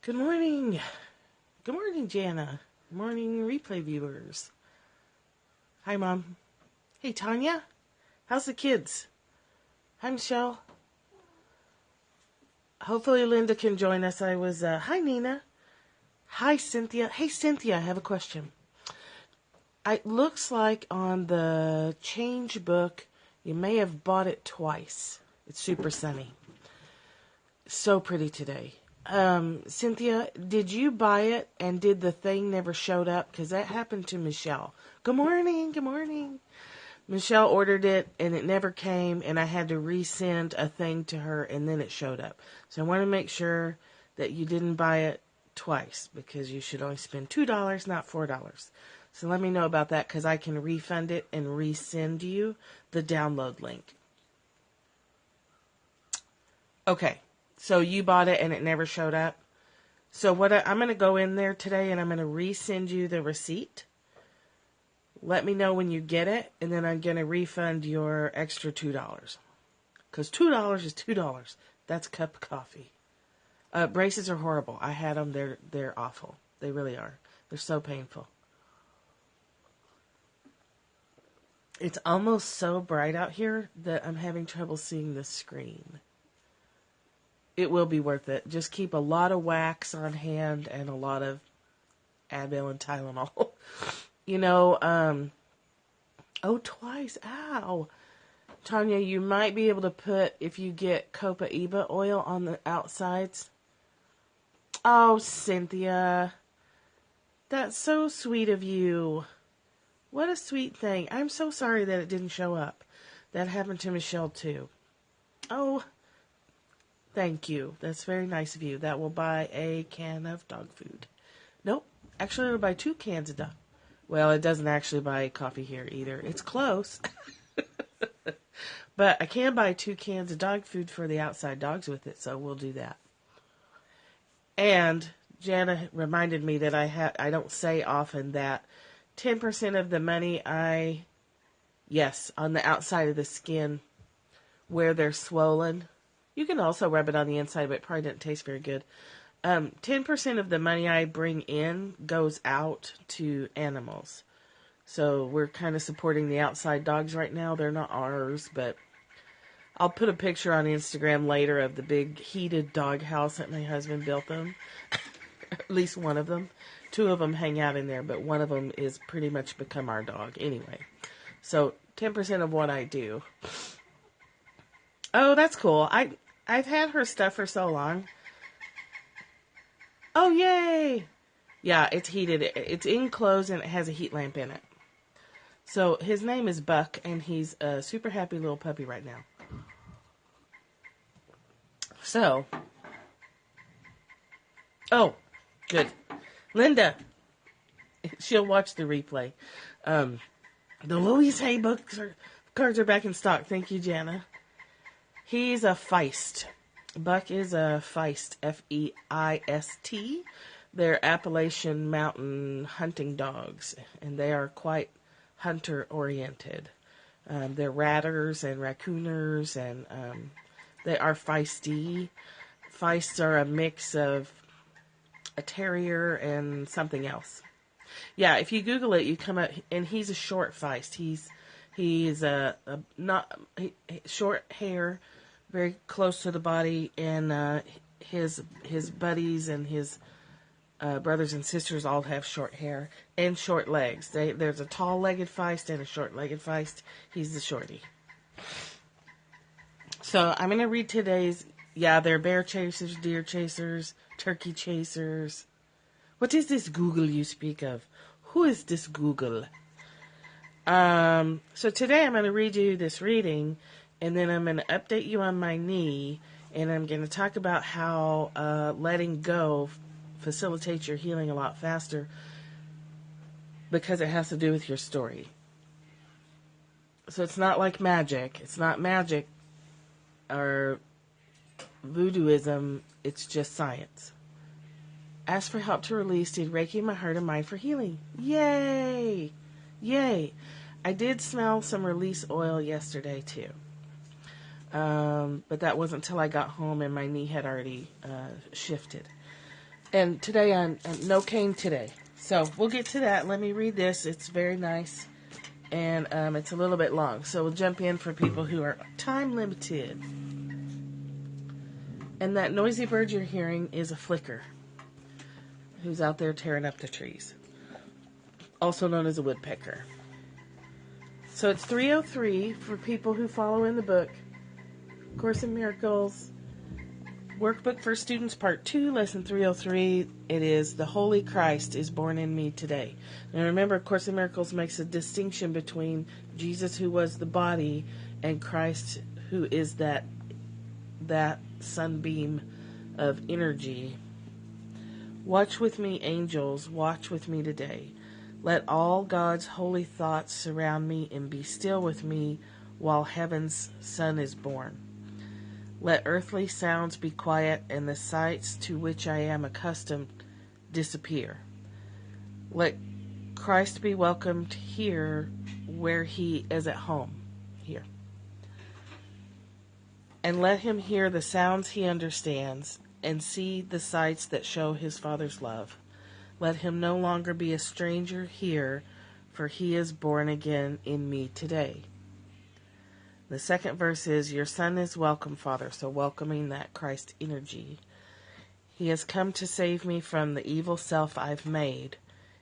Good morning. Good morning, Jana. Good morning, replay viewers. Hi, Mom. Hey, Tanya. How's the kids? Hi, Michelle. Hopefully Linda can join us. Hi, Nina. Hi, Cynthia. Hey, Cynthia, I have a question. It looks like on the change book, you may have bought it twice. It's super sunny. So pretty today. Cynthia, did you buy it and did the thing never showed up? Because that happened to Michelle. Good morning. Good morning. Michelle ordered it and it never came, and I had to resend a thing to her and then it showed up. So I want to make sure that you didn't buy it twice, because you should only spend $2, not $4. So let me know about that, because I can refund it and resend you the download link. Okay. So you bought it and it never showed up. So I'm going to go in there today and I'm going to resend you the receipt. Let me know when you get it, and then I'm going to refund your extra $2. Because $2 is $2. That's a cup of coffee. Braces are horrible. I had them. They're awful. They really are. They're so painful. It's almost so bright out here that I'm having trouble seeing the screen. It will be worth it. Just keep a lot of wax on hand and a lot of Advil and Tylenol. Twice. Ow. Tanya, you might be able to put, if you get Copa oil on the outsides. Oh, Cynthia. That's so sweet of you. What a sweet thing. I'm so sorry that it didn't show up. That happened to Michelle, too. Oh, thank you. That's very nice of you. That will buy a can of dog food. Nope. Actually, it'll buy 2 cans of dog. Well, it doesn't actually buy coffee here either. It's close. But I can buy 2 cans of dog food for the outside dogs with it, so we'll do that. And Jana reminded me that I don't say often that 10% of the money on the outside of the skin where they're swollen. You can also rub it on the inside, but it probably doesn't taste very good. 10% of the money I bring in goes out to animals. So we're kind of supporting the outside dogs right now. They're not ours, but I'll put a picture on Instagram later of the big heated dog house that my husband built them. At least one of them. 2 of them hang out in there, but one of them is pretty much become our dog anyway. So 10% of what I do. Oh, that's cool. I've had her stuff for so long. Oh, yay! Yeah, it's heated. It's enclosed and it has a heat lamp in it. So his name is Buck, and he's a super happy little puppy right now. So, oh, good. Linda, she'll watch the replay. The Louise Hay cards are back in stock. Thank you, Jana. He's a Feist. Buck is a Feist, F-E-I-S-T. They're Appalachian mountain hunting dogs, and they are quite hunter-oriented. They're ratters and raccooners, and they are feisty. Feists are a mix of a terrier and something else. Yeah, if you Google it, you come up, and he's a short Feist. He's short hair, very close to the body, and his buddies and his brothers and sisters all have short hair and short legs. There's a tall-legged Feist and a short-legged Feist. He's the shorty. So I'm going to read today's. Yeah, they're bear chasers, deer chasers, turkey chasers. What is this Google you speak of? Who is this Google? So today I'm going to read you this reading, and then I'm going to update you on my knee, and I'm going to talk about how letting go facilitates your healing a lot faster because it has to do with your story. So it's not like magic. It's not magic or voodooism. It's just science. Ask for help to release. Did Reiki in my heart and mind for healing. Yay! Yay! I did smell some release oil yesterday too. But that wasn't until I got home and my knee had already shifted. And today I'm no cane today. So we'll get to that. Let me read this. It's very nice. And it's a little bit long. So we'll jump in for people who are time limited. And that noisy bird you're hearing is a flicker who's out there tearing up the trees, also known as a woodpecker. So it's 303 for people who follow in the book. Course in Miracles, Workbook for Students, Part 2, Lesson 303. It is The Holy Christ is Born in Me Today. And remember, Course in Miracles makes a distinction between Jesus, who was the body, and Christ, who is that sunbeam of energy. Watch with me, angels, watch with me today. Let all God's holy thoughts surround me and be still with me while heaven's sun is born. Let earthly sounds be quiet and the sights to which I am accustomed disappear. Let Christ be welcomed here where he is at home. Here. And let him hear the sounds he understands and see the sights that show his Father's love. Let him no longer be a stranger here, for he is born again in me today. The second verse is, your Son is welcome, Father, so welcoming that Christ energy. He has come to save me from the evil self I've made.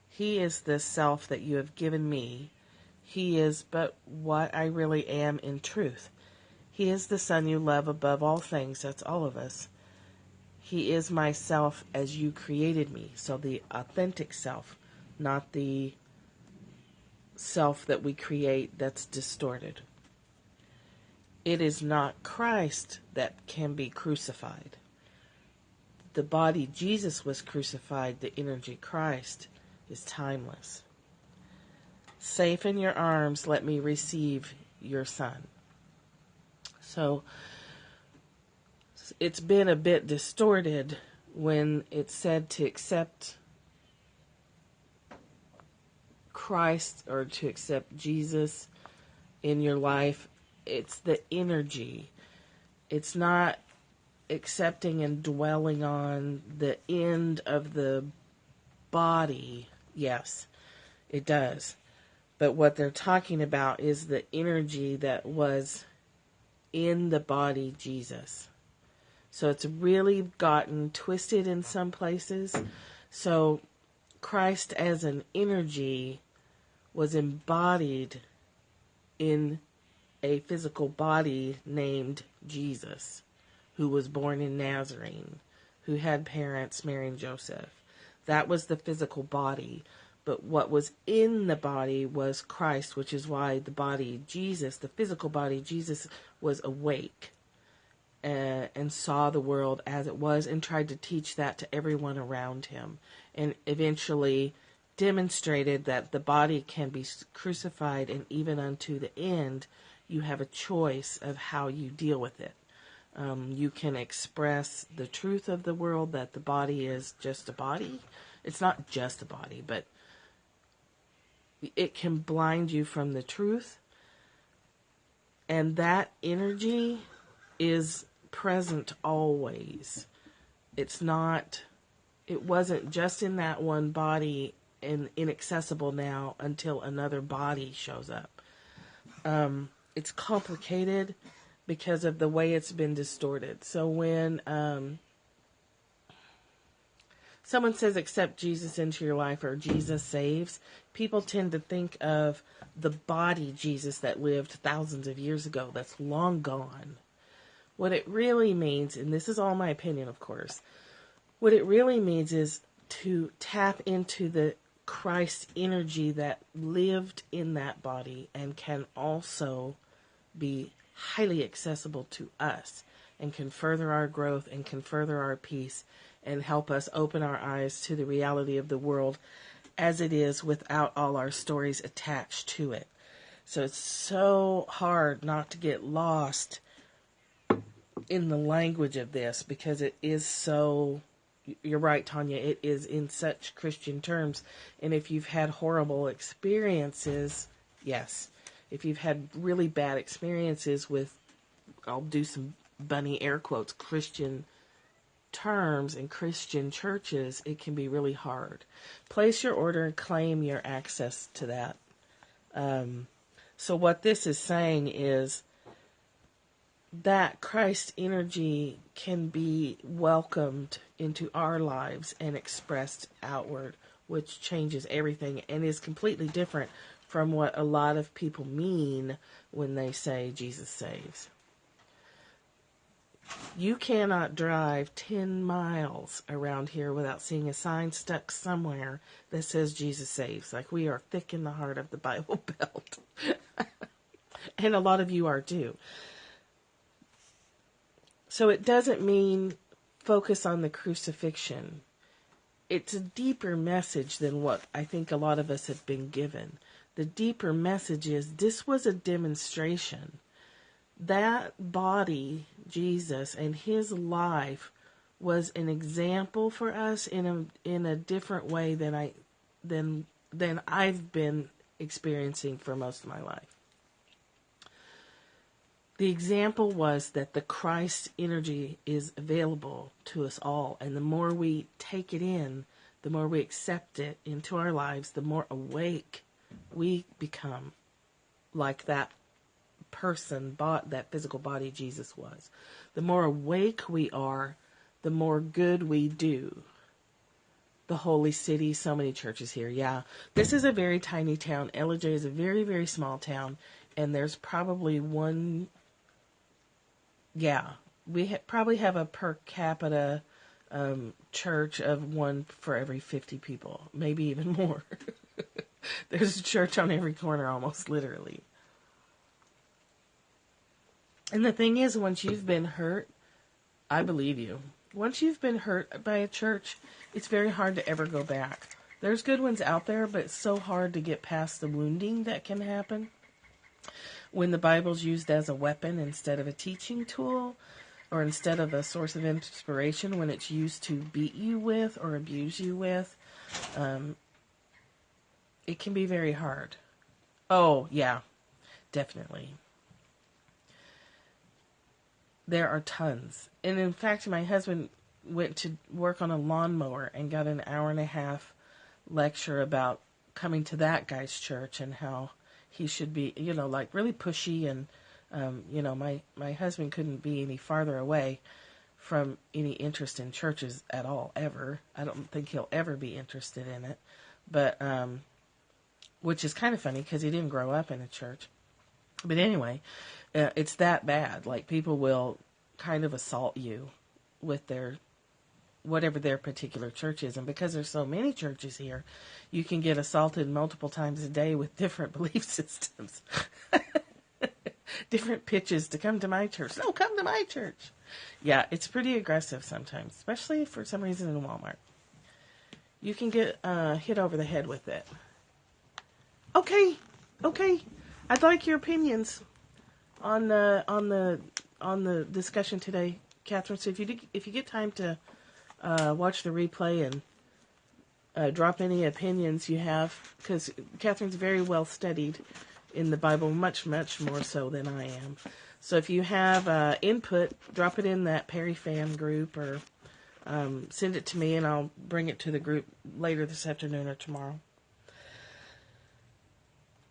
He is the self that you have given me. He is but what I really am in truth. He is the Son you love above all things, that's all of us. He is myself as you created me, so the authentic self, not the self that we create that's distorted. It is not Christ that can be crucified. The body Jesus was crucified, the energy Christ is timeless. Safe in your arms, let me receive your Son. So, it's been a bit distorted when it's said to accept Christ or to accept Jesus in your life. It's the energy. It's not accepting and dwelling on the end of the body. Yes, it does. But what they're talking about is the energy that was in the body Jesus. So it's really gotten twisted in some places. So Christ as an energy was embodied in a physical body named Jesus, who was born in Nazarene, who had parents, Mary and Joseph. That was the physical body. But what was in the body was Christ, which is why the body Jesus, the physical body Jesus, was awake and saw the world as it was and tried to teach that to everyone around him, and eventually demonstrated that the body can be crucified, and even unto the end you have a choice of how you deal with it. You can express the truth of the world, that the body is just a body. It's not just a body, but it can blind you from the truth. And that energy is present always. It wasn't just in that one body and inaccessible now until another body shows up. It's complicated because of the way it's been distorted. So when someone says accept Jesus into your life or Jesus saves, people tend to think of the body Jesus that lived thousands of years ago that's long gone. What it really means, and this is all my opinion, of course, what it really means is to tap into the Christ energy that lived in that body and can also be highly accessible to us and can further our growth and can further our peace and help us open our eyes to the reality of the world as it is without all our stories attached to it. So it's so hard not to get lost in the language of this because it is so, you're right, Tanya, it is in such Christian terms. And if you've had horrible experiences, yes, if you've had really bad experiences with, I'll do some bunny air quotes, Christian terms in Christian churches, it can be really hard. Place your order and claim your access to that. So what this is saying is that Christ energy can be welcomed into our lives and expressed outward, which changes everything and is completely different from what a lot of people mean when they say Jesus saves. You cannot drive 10 miles around here without seeing a sign stuck somewhere that says Jesus saves. Like, we are thick in the heart of the Bible Belt. And a lot of you are too. So it doesn't mean focus on the crucifixion. It's a deeper message than what I think a lot of us have been given. The deeper message is this was a demonstration. That body, Jesus, and his life was an example for us in a different way than I've been experiencing for most of my life. The example was that the Christ energy is available to us all, and the more we take it in, the more we accept it into our lives, the more awake we become, like that person, that physical body Jesus was. The more awake we are, the more good we do. The holy city, so many churches here. Yeah, this is a very tiny town. LJ is a very, very small town, and there's probably one. Yeah, we probably have a per capita church of one for every 50 people, maybe even more. There's a church on every corner, almost literally. And the thing is, once you've been hurt, I believe you. Once you've been hurt by a church, it's very hard to ever go back. There's good ones out there, but it's so hard to get past the wounding that can happen when the Bible's used as a weapon instead of a teaching tool, or instead of a source of inspiration, when it's used to beat you with or abuse you with. It can be very hard. Oh, yeah, definitely. There are tons. And in fact, my husband went to work on a lawnmower and got an hour-and-a-half lecture about coming to that guy's church and how he should be, like really pushy. And, my husband couldn't be any farther away from any interest in churches at all, ever. I don't think he'll ever be interested in it. But, which is kind of funny because he didn't grow up in a church. But anyway, it's that bad. Like, people will kind of assault you with whatever their particular church is. And because there's so many churches here, you can get assaulted multiple times a day with different belief systems. Different pitches to come to my church. No, come to my church. Yeah, it's pretty aggressive sometimes, especially for some reason in Walmart. You can get hit over the head with it. Okay. I'd like your opinions on the discussion today, Catherine. So if you get time to watch the replay and drop any opinions you have, because Catherine's very well studied in the Bible, much more so than I am. So if you have input, drop it in that Perry fan group, or send it to me, and I'll bring it to the group later this afternoon or tomorrow.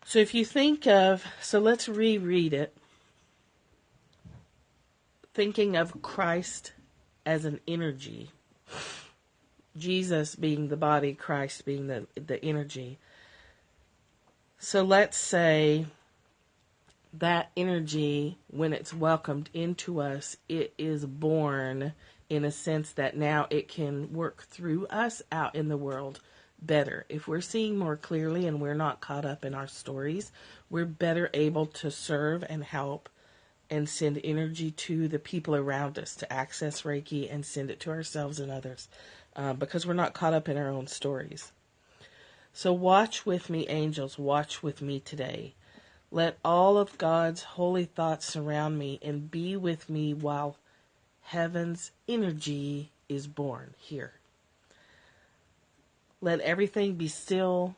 So if you think so let's reread it. Thinking of Christ as an energy. Jesus being the body, Christ being the energy. So let's say that energy, when it's welcomed into us, it is born in a sense that now it can work through us out in the world better. If we're seeing more clearly and we're not caught up in our stories, we're better able to serve and help and send energy to the people around us, to access Reiki and send it to ourselves and others, because we're not caught up in our own stories. So watch with me, angels, watch with me today. Let all of God's holy thoughts surround me and be with me while heaven's energy is born here. Let everything be still.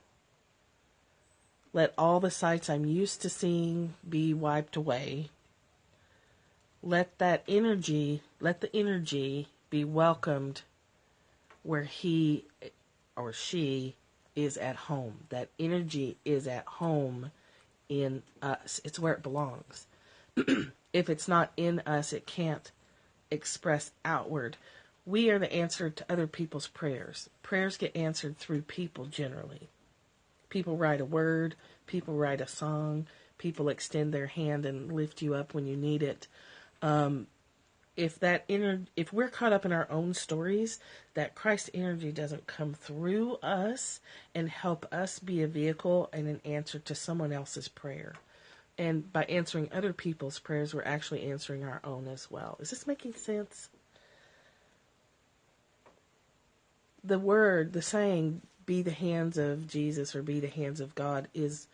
Let all the sights I'm used to seeing be wiped away. Let the energy be welcomed where he or she is at home. That energy is at home in us. It's where it belongs. If it's not in us, it can't express outward. We are the answer to other people's prayers. Prayers get answered through people generally. People write a word, people write a song, people extend their hand and lift you up when you need it. If we're caught up in our own stories, that Christ energy doesn't come through us and help us be a vehicle and an answer to someone else's prayer. And by answering other people's prayers, we're actually answering our own as well. Is this making sense? The saying, be the hands of Jesus or be the hands of God, is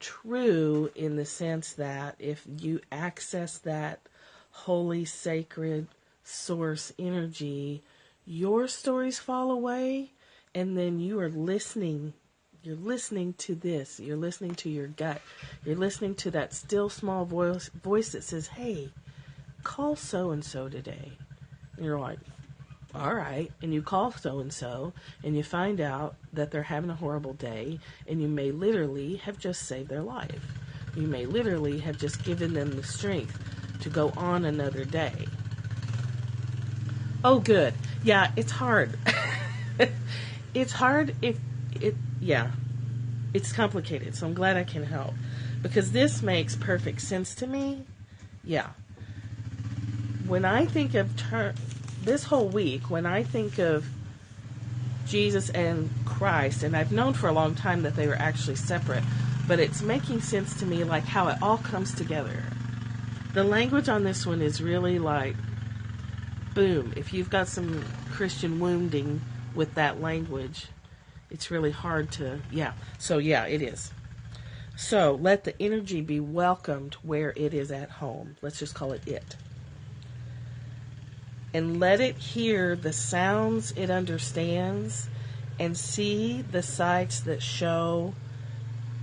true in the sense that if you access that holy, sacred source energy, your stories fall away, and then you are listening. You're listening to this. You're listening to your gut. You're listening to that still small voice that says, hey, call so-and-so today. And you're like, all right. And you call so-and-so, and you find out that they're having a horrible day, and you may literally have just saved their life. You may literally have just given them the strength to go on another day. Oh, good. Yeah, it's hard. It's hard it's complicated, so I'm glad I can help. Because this makes perfect sense to me. Yeah. When I think of this whole week, when I think of Jesus and Christ, and I've known for a long time that they were actually separate, but it's making sense to me like how it all comes together. The language on this one is really like, boom. If you've got some Christian wounding with that language, it's really hard to, So, it is. So, let the energy be welcomed where it is at home. Let's just call it it. And let it hear the sounds it understands and see the sights that show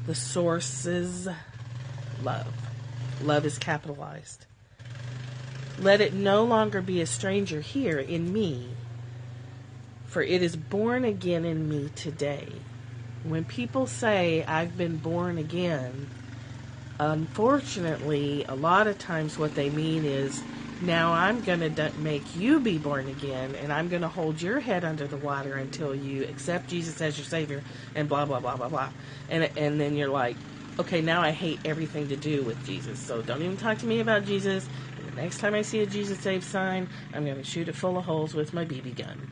the source's love. Love is capitalized. Let it no longer be a stranger here in me, for it is born again in me today. When people say, I've been born again, unfortunately, a lot of times what they mean is, now I'm going to make you be born again, and I'm going to hold your head under the water until you accept Jesus as your Savior, and blah, blah, blah, blah, blah. And then you're like, okay, now I hate everything to do with Jesus, so don't even talk to me about Jesus. And the next time I see a Jesus Save sign, I'm going to shoot it full of holes with my BB gun.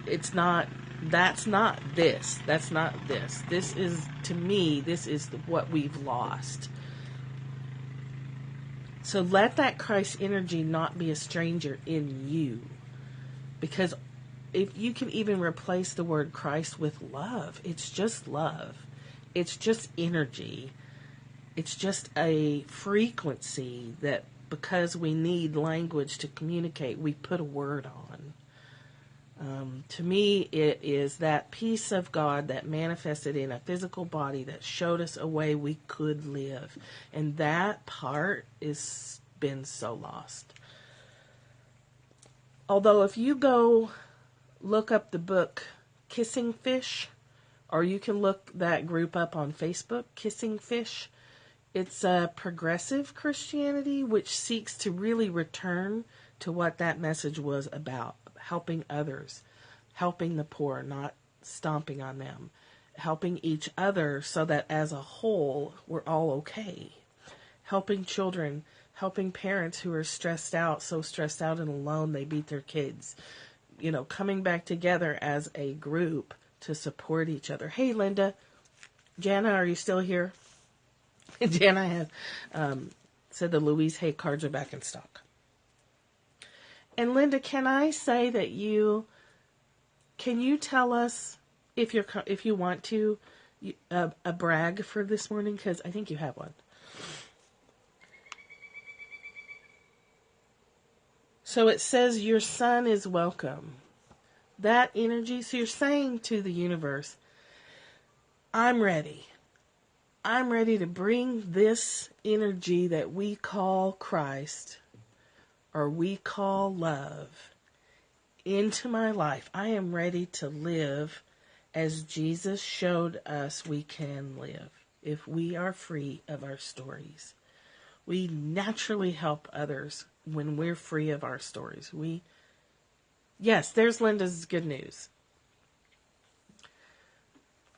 That's not this. That's not this. This is, to me, this is what we've lost. So let that Christ energy not be a stranger in you. Because if you can even replace the word Christ with love, it's just love. It's just energy. It's just a frequency that, because we need language to communicate, we put a word on. To me, it is that peace of God that manifested in a physical body that showed us a way we could live. And that part has been so lost. Although if you go look up the book Kissing Fish, or you can look that group up on Facebook, Kissing Fish, it's a progressive Christianity which seeks to really return to what that message was about. Helping others, helping the poor, not stomping on them, helping each other so that as a whole we're all okay, helping children, helping parents who are so stressed out and alone they beat their kids, coming back together as a group to support each other. Hey, Linda, Jana, are you still here? Jana has said the Louise Hay cards are back in stock. And Linda, can I say that can you tell us, if you want to, a brag for this morning? Because I think you have one. So it says your son is welcome. That energy, so you're saying to the universe, I'm ready. I'm ready to bring this energy that we call Christ or we call love into my life, I am ready to live as Jesus showed us we can live if we are free of our stories. We naturally help others when we're free of our stories. Yes, there's Linda's good news.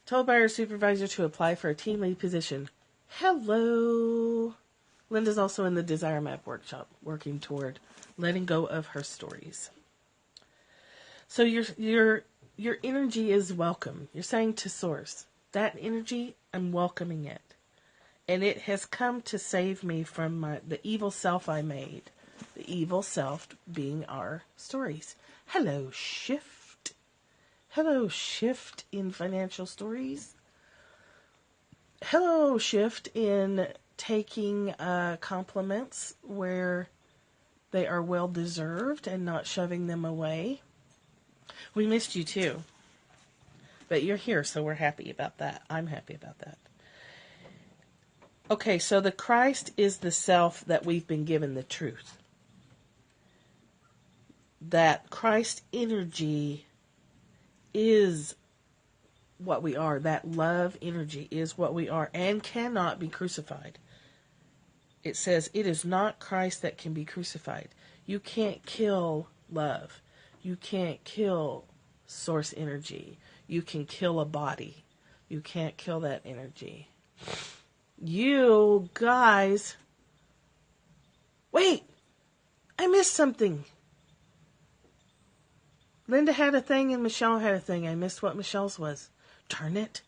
Told by her supervisor to apply for a team lead position. Hello. Linda's also in the Desire Map workshop, working toward letting go of her stories. So your energy is welcome. You're saying to Source, that energy, I'm welcoming it. And it has come to save me from the evil self I made. The evil self being our stories. Hello, Shift. Hello, Shift in financial stories. Hello, Shift in taking compliments where they are well deserved and not shoving them away. We missed you too. But you're here, so we're happy about that. I'm happy about that. Okay, so the Christ is the self that we've been given the truth. That Christ energy is what we are. That love energy is what we are and cannot be crucified. It says it is not Christ that can be crucified. You can't kill love. You can't kill source energy. You can kill a body. You can't kill that energy. You guys, wait, I missed something. Linda had a thing and Michelle had a thing. I missed what Michelle's was. Darn it.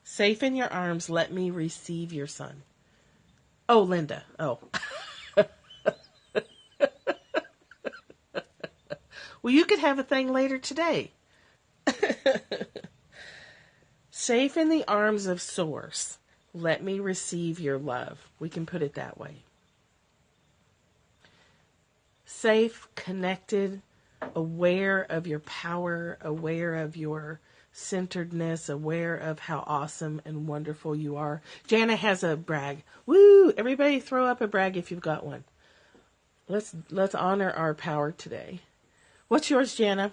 Safe in your arms, let me receive your son. Oh, Linda. Oh. Well, you could have a thing later today. Safe in the arms of Source, let me receive your love. We can put it that way. Safe, connected, aware of your power, aware of your centeredness, aware of how awesome and wonderful you are. Jana has a brag. Woo! Everybody throw up a brag if you've got one. Let's honor our power today. What's yours, Jana?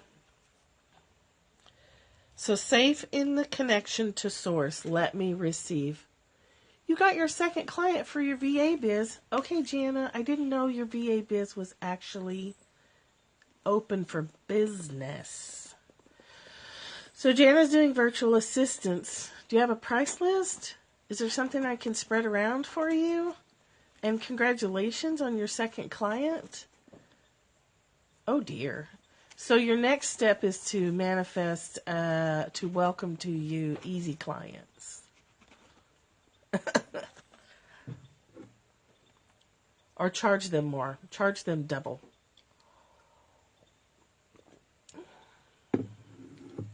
So safe in the connection to Source, let me receive. You got your second client for your VA biz. Okay, Jana, I didn't know your VA biz was actually open for business. So Jana's doing virtual assistants. Do you have a price list? Is there something I can spread around for you? And congratulations on your second client. Oh dear. So your next step is to manifest, to welcome to you easy clients. Or charge them more. Charge them double.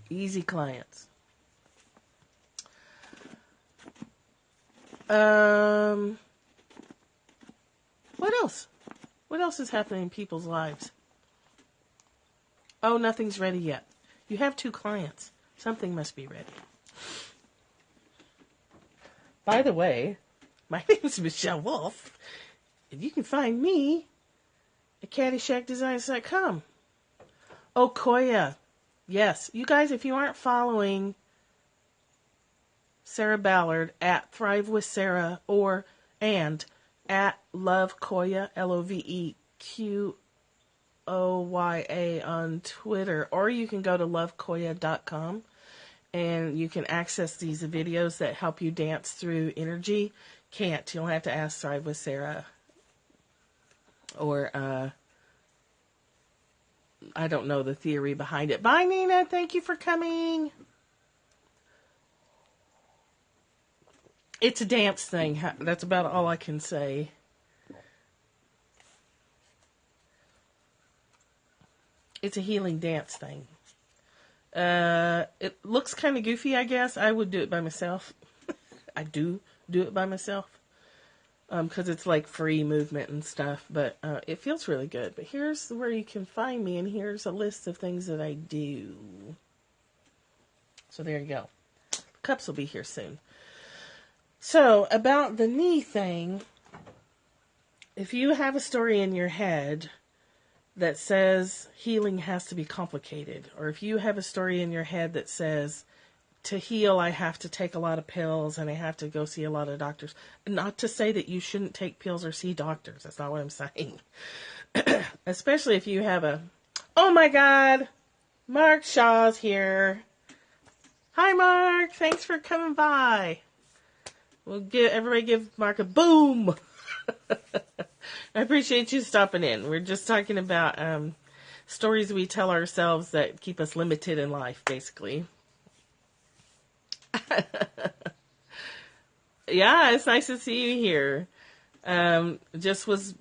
Easy clients. What else? What else is happening in people's lives? Oh, nothing's ready yet. You have 2 clients. Something must be ready. By the way, my name is Michelle Wolf, and you can find me at CaddyshackDesigns.com. Oh, Koya. Yes, you guys, if you aren't following Sarah Ballard at Thrive with Sarah and at Love Koya, LOVEQOYA on Twitter, or you can go to lovekoya.com and you can access these videos that help you dance through energy. You'll have to ask Thrive with Sarah or I don't know the theory behind it. Bye, Nina. Thank you for coming. It's a dance thing. That's about all I can say. It's a healing dance thing. It looks kind of goofy, I guess. I would do it by myself. I do it by myself. Because it's like free movement and stuff. But it feels really good. But here's where you can find me. And here's a list of things that I do. So there you go. Cups will be here soon. So about the knee thing. if you have a story in your head that says healing has to be complicated, or if you have a story in your head that says to heal I have to take a lot of pills and I have to go see a lot of doctors, not to say that you shouldn't take pills or see doctors. That's not what I'm saying. Especially if you have oh my God, Mark Shaw's here. Hi, Mark. Thanks for coming by. Everybody give Mark a boom. I appreciate you stopping in. We're just talking about stories we tell ourselves that keep us limited in life, basically. Yeah, it's nice to see you here. Just was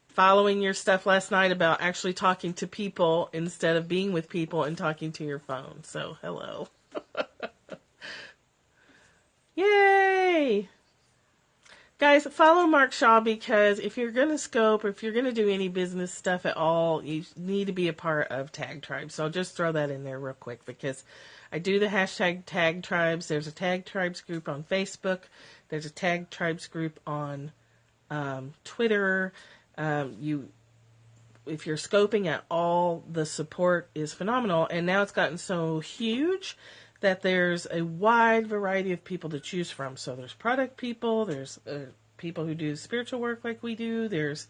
following your stuff last night about actually talking to people instead of being with people and talking to your phone. So, hello. Yay! Guys, follow Mark Shaw, because if you're going to scope, or if you're going to do any business stuff at all, you need to be a part of Tag Tribes. So I'll just throw that in there real quick, because I do the hashtag Tag Tribes. There's a Tag Tribes group on Facebook. There's a Tag Tribes group on Twitter. If you're scoping at all, the support is phenomenal. And now it's gotten so huge that there's a wide variety of people to choose from. So there's product people, there's people who do spiritual work like we do, there's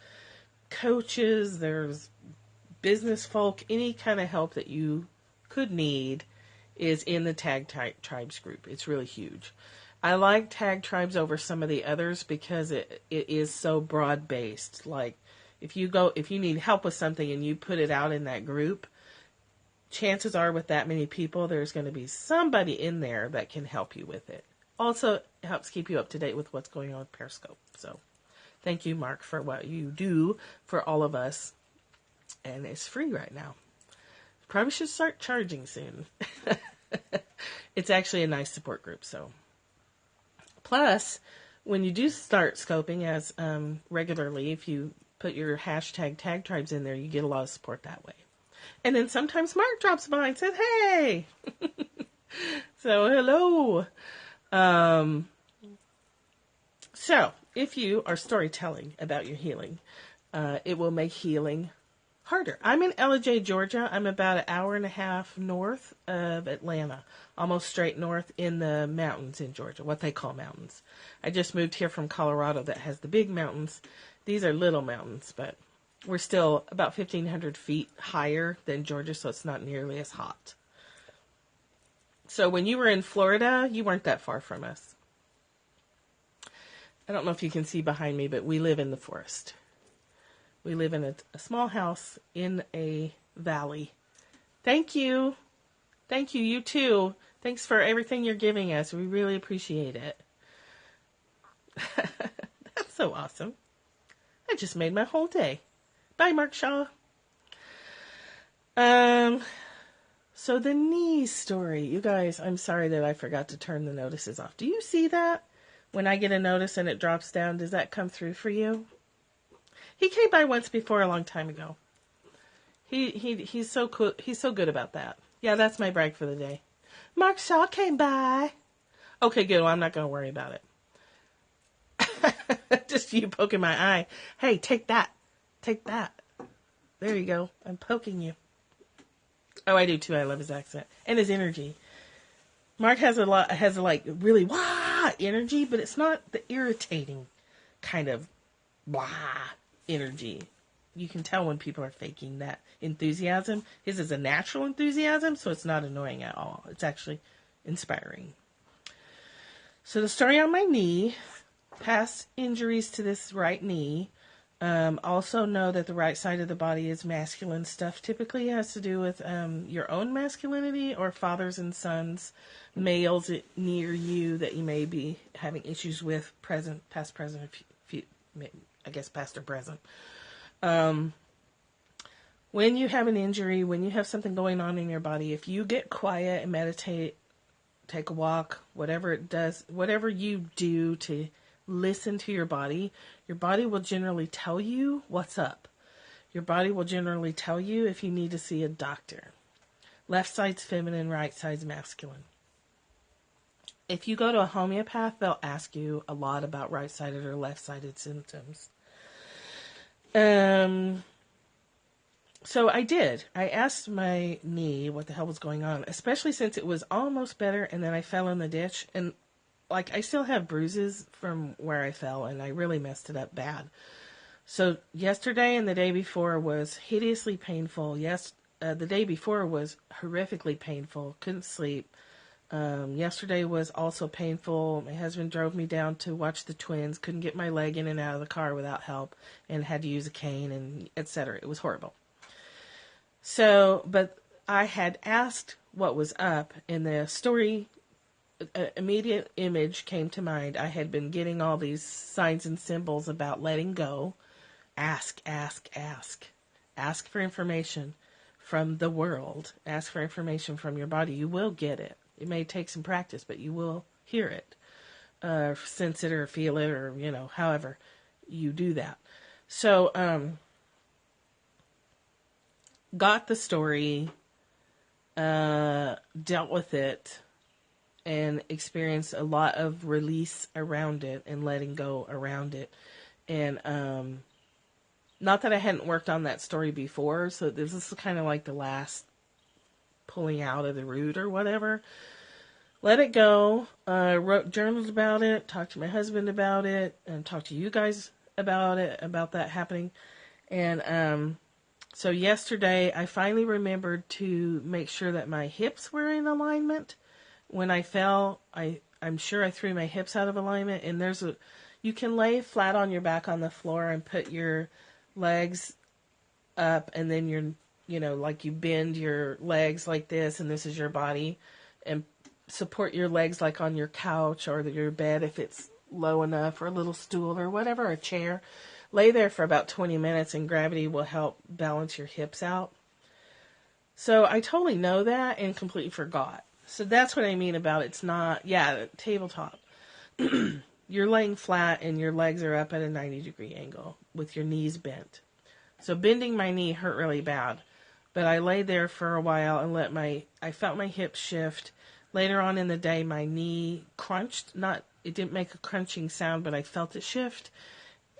coaches, there's business folk. Any kind of help that you could need is in the Tag Tribes group. It's really huge. I like Tag Tribes over some of the others because it is so broad based. Like if you need help with something and you put it out in that group, chances are with that many people, there's going to be somebody in there that can help you with it. Also, it helps keep you up to date with what's going on with Periscope. So thank you, Mark, for what you do for all of us. And it's free right now. Probably should start charging soon. It's actually a nice support group. So, plus, when you do start scoping as regularly, if you put your hashtag Tag Tribes in there, you get a lot of support that way. And then sometimes Mark drops by and says, "Hey." So, hello. So, if you are storytelling about your healing, it will make healing harder. I'm in LJ, Georgia. I'm about an hour and a half north of Atlanta, almost straight north in the mountains in Georgia, what they call mountains. I just moved here from Colorado that has the big mountains. These are little mountains, but we're still about 1,500 feet higher than Georgia, so it's not nearly as hot. So when you were in Florida, you weren't that far from us. I don't know if you can see behind me, but we live in the forest. We live in a small house in a valley. Thank you. Thank you. You too. Thanks for everything you're giving us. We really appreciate it. That's so awesome. I just made my whole day. Bye, Mark Shaw. So the knee story. You guys, I'm sorry that I forgot to turn the notices off. Do you see that? When I get a notice and it drops down, does that come through for you? He came by once before a long time ago. He's so cool. He's so good about that. Yeah, that's my brag for the day. Mark Shaw came by. Okay, good. Well, I'm not going to worry about it. Just you poking my eye. Hey, take that. Take that. There you go. I'm poking you. Oh, I do too. I love his accent and his energy. Mark has like really wah energy, but it's not the irritating kind of blah energy. You can tell when people are faking that enthusiasm. His is a natural enthusiasm, so it's not annoying at all. It's actually inspiring. So the story on my knee, past injuries to this right knee. Also know that the right side of the body is masculine stuff. Typically has to do with your own masculinity or fathers and sons, males near you that you may be having issues with, past, present, I guess past or present. When you have an injury, when you have something going on in your body, if you get quiet and meditate, take a walk, whatever it does, whatever you do to listen to your body will generally tell you what's up. Your body will generally tell you if you need to see a doctor. Left side's feminine, right side's masculine. If you go to a homeopath, they'll ask you a lot about right-sided or left-sided symptoms. Um, so I did. I asked my knee what the hell was going on, especially since it was almost better and then I fell in the ditch. And like, I still have bruises from where I fell and I really messed it up bad. So yesterday and the day before was hideously painful. The day before was horrifically painful. Couldn't sleep. Yesterday was also painful. My husband drove me down to watch the twins. Couldn't get my leg in and out of the car without help and had to use a cane and etc. It was horrible. So, but I had asked what was up and the story, immediate image came to mind. I had been getting all these signs and symbols about letting go. Ask, ask, ask. Ask for information from the world. Ask for information from your body. You will get it. It may take some practice, but you will hear it, sense it or feel it or, however you do that. So, got the story, dealt with it, and experienced a lot of release around it and letting go around it. And, not that I hadn't worked on that story before, so this is kind of like the last pulling out of the root or whatever. Let it go. Wrote journals about it, talked to my husband about it, and talked to you guys about it, about that happening. And so yesterday I finally remembered to make sure that my hips were in alignment. When I fell, I'm sure I threw my hips out of alignment, and you can lay flat on your back on the floor and put your legs up, and then like you bend your legs like this, and this is your body, and support your legs like on your couch or your bed if it's low enough, or a little stool or whatever, a chair. Lay there for about 20 minutes and gravity will help balance your hips out. So I totally know that and completely forgot. So that's what I mean about it's not, tabletop. You're laying flat and your legs are up at a 90-degree angle with your knees bent. So bending my knee hurt really bad. But I lay there for a while and I felt my hips shift. Later on in the day, my knee crunched. It didn't make a crunching sound, but I felt it shift.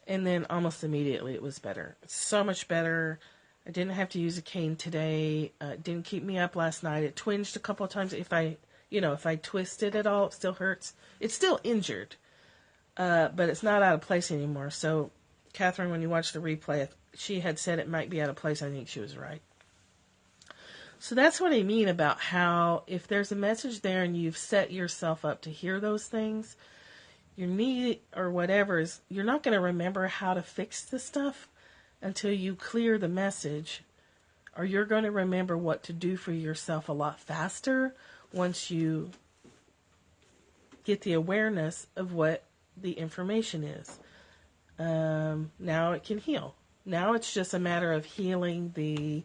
And then almost immediately it was better. So much better. I didn't have to use a cane today. It didn't keep me up last night. It twinged a couple of times. If I twist it at all, it still hurts. It's still injured. But it's not out of place anymore. So, Catherine, when you watch the replay, she had said it might be out of place. I think she was right. So that's what I mean about how if there's a message there and you've set yourself up to hear those things, your knee or whatever you're not going to remember how to fix the stuff until you clear the message, or you're going to remember what to do for yourself a lot faster once you get the awareness of what the information is. Now it can heal. Now it's just a matter of healing the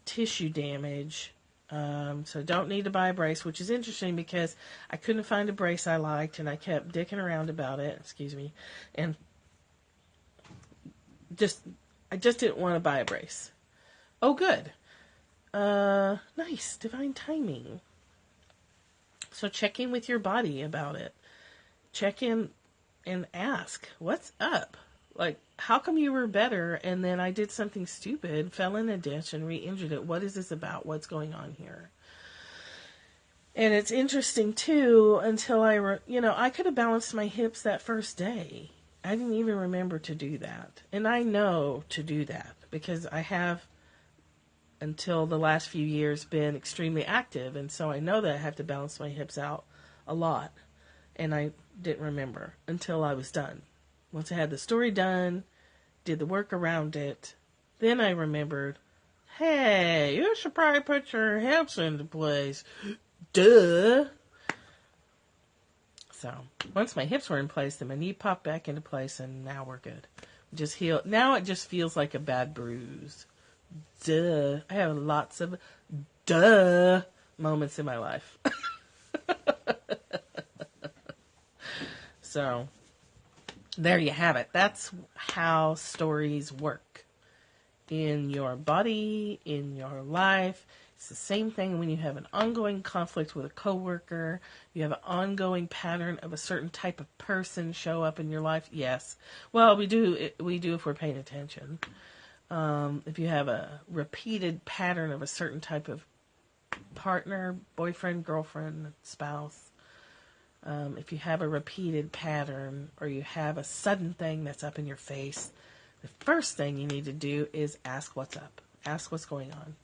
tissue damage. So don't need to buy a brace, which is interesting because I couldn't find a brace I liked and I kept dicking around about it, and I just didn't want to buy a brace. Oh, good. Nice, divine timing. So check in with your body about it. Check in and ask, what's up? Like, how come you were better and then I did something stupid, fell in a ditch and re-injured it? What is this about? What's going on here? And it's interesting, too, until I could have balanced my hips that first day. I didn't even remember to do that. And I know to do that because I have, until the last few years, been extremely active. And so I know that I have to balance my hips out a lot. And I didn't remember until I was done. Once I had the story done, did the work around it, then I remembered, hey, you should probably put your hips into place. Duh. So, once my hips were in place, then my knee popped back into place, and now we're good. Just healed. Now it just feels like a bad bruise. Duh. I have lots of duh moments in my life. So, there you have it. That's how stories work. In your body, in your life, It's the same thing when you have an ongoing conflict with a coworker, you have an ongoing pattern of a certain type of person show up in your life. Yes. Well, we do if we're paying attention. If you have a repeated pattern of a certain type of partner, boyfriend, girlfriend, spouse, if you have a repeated pattern or you have a sudden thing that's up in your face, the first thing you need to do is ask what's up. Ask what's going on.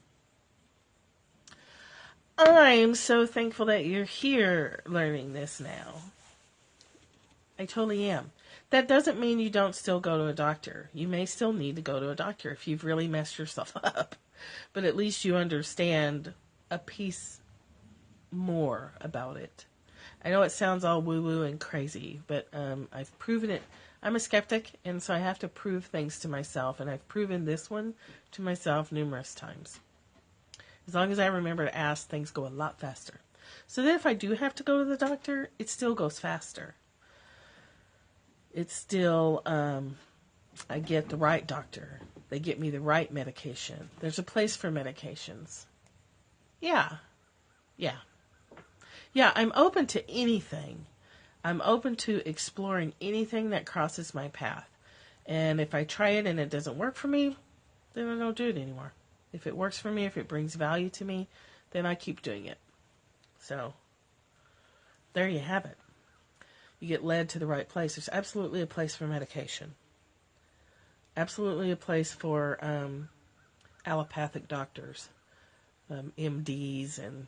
I'm so thankful that you're here learning this now. I totally am. That doesn't mean you don't still go to a doctor. You may still need to go to a doctor if you've really messed yourself up. But at least you understand a piece more about it. I know it sounds all woo-woo and crazy, but I've proven it. I'm a skeptic, and so I have to prove things to myself, and I've proven this one to myself numerous times. As long as I remember to ask, things go a lot faster. So then if I do have to go to the doctor, it still goes faster. It's still, I get the right doctor. They get me the right medication. There's a place for medications. Yeah, I'm open to anything. I'm open to exploring anything that crosses my path. And if I try it and it doesn't work for me, then I don't do it anymore. If it works for me, if it brings value to me, then I keep doing it. So, there you have it. You get led to the right place. There's absolutely a place for medication. Absolutely a place for allopathic doctors, MDs, and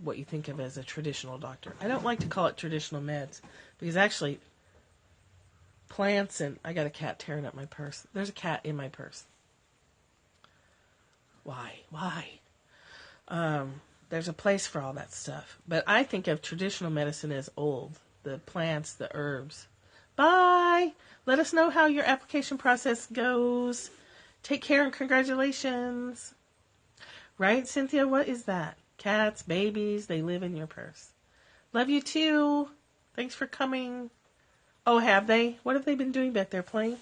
what you think of as a traditional doctor. I don't like to call it traditional meds because actually plants and... I got a cat tearing up my purse. There's a cat in my purse. Why? There's a place for all that stuff. But I think of traditional medicine as old. The plants, the herbs. Bye! Let us know how your application process goes. Take care and congratulations. Right, Cynthia? What is that? Cats, babies, they live in your purse. Love you too. Thanks for coming. Oh, have they? What have they been doing back there, playing?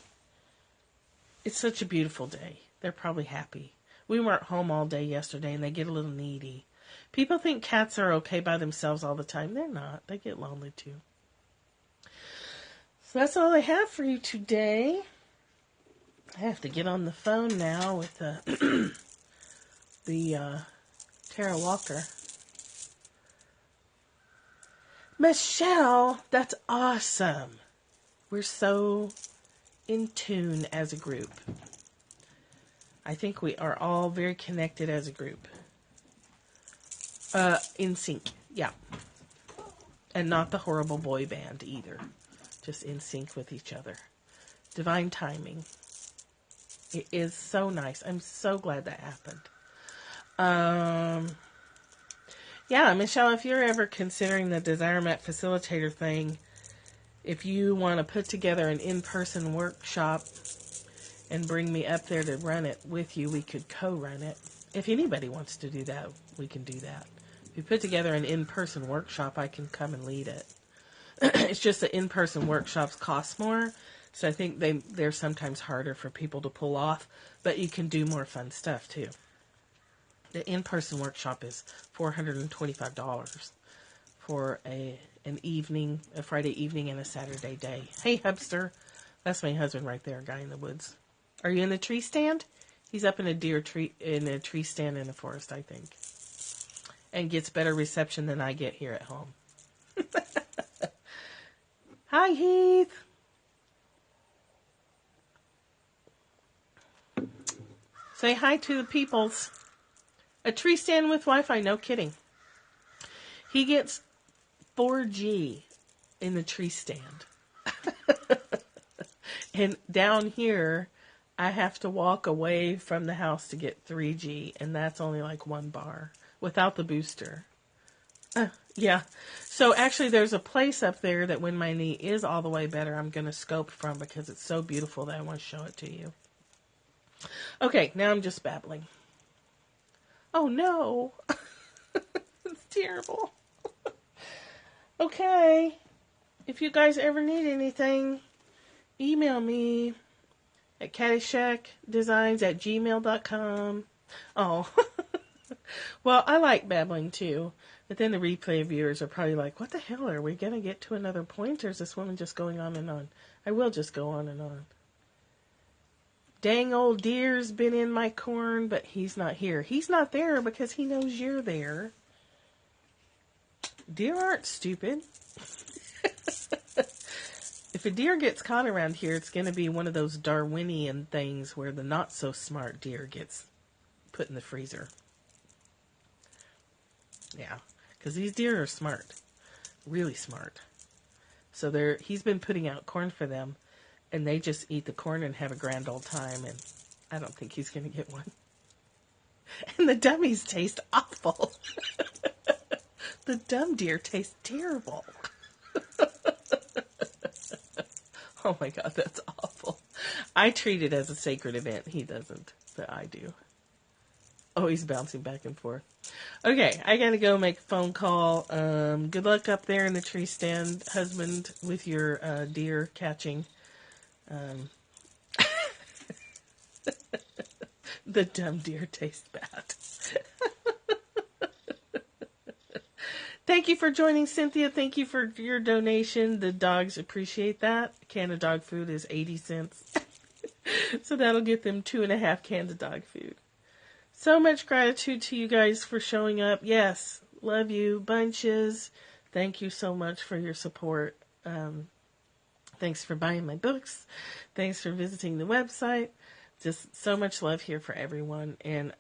It's such a beautiful day. They're probably happy. We weren't home all day yesterday, and they get a little needy. People think cats are okay by themselves all the time. They're not. They get lonely, too. So that's all I have for you today. I have to get on the phone now with the Tara Walker. Michelle, that's awesome. We're so in tune as a group. I think we are all very connected as a group. In sync, yeah. And not the horrible boy band either. Just in sync with each other. Divine timing. It is so nice. I'm so glad that happened. Yeah, Michelle, if you're ever considering the Desire Map Facilitator thing, if you want to put together an in-person workshop and bring me up there to run it with you, we could co-run it. If anybody wants to do that, we can do that. If you put together an in-person workshop, I can come and lead it. It's just that in-person workshops cost more, so I think they're sometimes harder for people to pull off, but you can do more fun stuff, too. The in-person workshop is $425 for an evening, a Friday evening and a Saturday day. Hey, Hubster. That's my husband right there, guy in the woods. Are you in the tree stand? He's up in a tree stand in the forest, I think. And gets better reception than I get here at home. Hi, Heath. Say hi to the peoples. A tree stand with Wi-Fi, no kidding. He gets 4G in the tree stand. And down here, I have to walk away from the house to get 3G, and that's only like 1 bar without the booster. Yeah. So actually, there's a place up there that when my knee is all the way better, I'm going to scope from because it's so beautiful that I want to show it to you. Okay, now I'm just babbling. Oh, no. It's terrible. Okay. If you guys ever need anything, email me at caddyshackdesigns@gmail.com. Oh, Well, I like babbling too, but then the replay viewers are probably like, what the hell, are we going to get to another point, or is this woman just going on and on? I will just go on and on. Dang old deer's been in my corn, but he's not here. He's not there because he knows you're there. Deer aren't stupid. If a deer gets caught around here, it's going to be one of those Darwinian things where the not-so-smart deer gets put in the freezer. Yeah, because these deer are smart. Really smart. So he's been putting out corn for them, and they just eat the corn and have a grand old time, and I don't think he's going to get one. And the dummies taste awful. The dumb deer taste terrible. Oh my God, that's awful. I treat it as a sacred event. He doesn't, but I do. Oh, he's bouncing back and forth. Okay, I gotta go make a phone call. Good luck up there in the tree stand, husband, with your deer catching. The dumb deer taste bad. Thank you for joining, Cynthia. Thank you for your donation. The dogs appreciate that. A can of dog food is 80 cents. So that'll get them 2.5 cans of dog food. So much gratitude to you guys for showing up. Yes, love you, bunches. Thank you so much for your support. Thanks for buying my books. Thanks for visiting the website. Just so much love here for everyone. And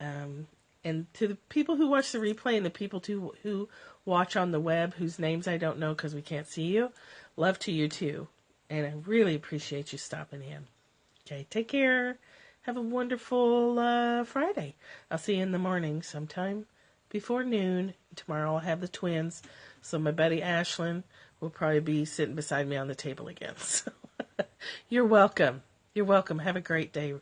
to the people who watch the replay and the people who watch on the web whose names I don't know because we can't see you, love to you too. And I really appreciate you stopping in. Okay, take care. Have a wonderful Friday. I'll see you in the morning sometime before noon. Tomorrow I'll have the twins. So my buddy Ashlyn will probably be sitting beside me on the table again. So you're welcome. You're welcome. Have a great day.